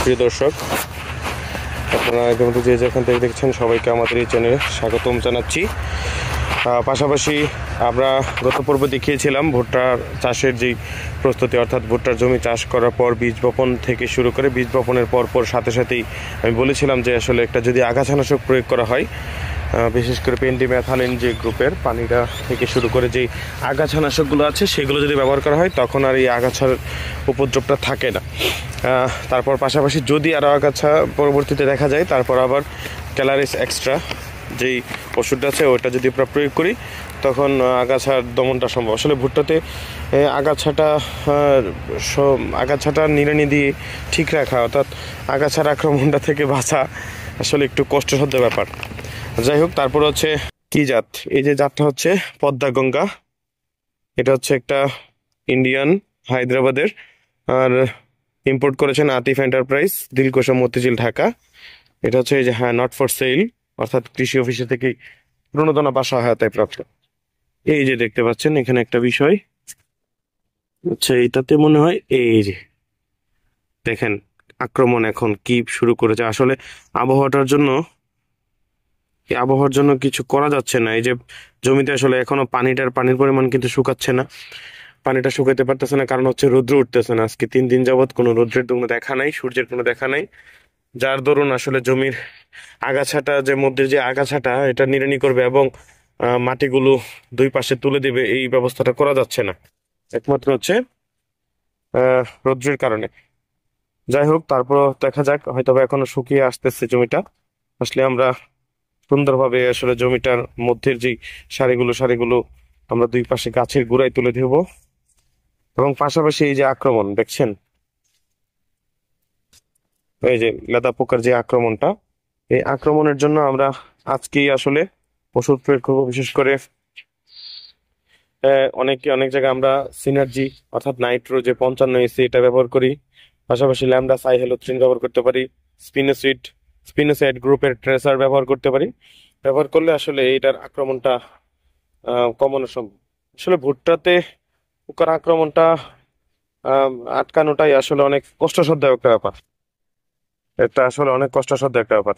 প্রিয় দর্শক, আপনারা ইতিমধ্যে যে যেখান থেকে দেখছেন সবাইকে আমাদের এই চ্যানেলে স্বাগতম জানাচ্ছি। পাশাপাশি আমরা গত পর্বে দেখিয়েছিলাম ভুট্টার চাষের যেই প্রস্তুতি, অর্থাৎ ভুট্টার জমি চাষ করার পর বীজ বপন থেকে শুরু করে বীজ বপনের পর সাথে সাথেই আমি বলেছিলাম যে আসলে একটা যদি আগাছানাশক প্রয়োগ করা হয়, বিশেষ করে পেন্ডিমেথালিন যে গ্রুপের পানিটা থেকে শুরু করে যেই আগাছানাশকগুলো আছে সেগুলো যদি ব্যবহার করা হয় তখন আর এই আগাছার উপদ্রবটা থাকে না। তারপর পাশাপাশি যদি আরও আগাছা পরবর্তীতে দেখা যায় তারপর আবার ক্যালারিস এক্সট্রা যেই ওষুধটা আছে ওইটা যদি আমরা প্রয়োগ করি তখন আগাছার দমনটা সম্ভব। আসলে ভুট্টাতে আগাছাটা নিড়ানি দিয়ে ঠিক রাখা, অর্থাৎ আগাছার আক্রমণটা থেকে বাঁচা আসলে একটু কষ্টসাধ্য ব্যাপার। যাই হোক, তারপর হচ্ছে কি জাত, এই যে জাতটা হচ্ছে পদ্মা গঙ্গা, এটা হচ্ছে একটা ইন্ডিয়ান হায়দ্রাবাদের, আর ইম্পোর্ট করেছেন আতিফ এন্টারপ্রাইজ, দিলকুশা মতিঝিল, ঢাকা। এটা হচ্ছে এই যে নট ফর সেল, অর্থাৎ কৃষি অফিসে থেকে প্রণোদনা বা সহায়তায় প্রাপ্ত। এই যে দেখতে পাচ্ছেন এখানে একটা বিষয়, আচ্ছা এটাতে মনে হয় এই যে দেখেন আক্রমণ এখন কি শুরু করেছে। আসলে আবহাওয়ার জন্য কিছু করা যাচ্ছে না। এই যে জমিতে আসলে এখনো পানির পরিমাণ কিন্তু শুকাচ্ছে না, পানিটা শুকাতে পারতেছে না, কারণ হচ্ছে রৌদ্র উঠতেছে না। আজকে 3 দিন যাবৎ কোনো রৌদ্রের কোনো দেখা নাই, সূর্যের কোনো দেখা নাই, যার দরুন আসলে জমির যে আগাছাটা এটা নিড়ানি করবে এবং মাটিগুলো দুই পাশে তুলে দিবে, এই ব্যবস্থাটা করা যাচ্ছে না, একমাত্র হচ্ছে রৌদ্রের কারণে। যাই হোক, তারপর দেখা যাক, হয়তো এখনো শুকিয়ে আসতেছে জমিটা, আসলে আমরা সুন্দরভাবে আসলে জমিটার মধ্যের যে সারিগুলো আমরা দুই পাশে গাছের গোড়ায় তুলে দেব। এবং পাশাপাশি এই যে আক্রমণ দেখছেন, এই যে লেদা পোকার যে আক্রমণটা, এই আক্রমণের জন্য আমরা আজকেই আসলে ওষুধ প্রয়োগ করবো। বিশেষ করে অনেক জায়গায় আমরা সিনার্জি অর্থাৎ নাইট্রো যে 55 EC এটা ব্যবহার করি, পাশাপাশি ল্যামডা সাইহেলোথ্রিন ব্যবহার করতে পারি, স্পিনোসাইড গ্রুপের ট্রেসার ব্যবহার করতে পারি। ব্যবহার করলে আসলে এইটার আক্রমণটা কমানো সম্ভব। আসলে ভুট্টাতে পোকার আক্রমণটা আটকানোটাই আসলে অনেক কষ্টসাধ্য একটা ব্যাপার, এটা আসলে অনেক কষ্টসাধ্য একটা ব্যাপার।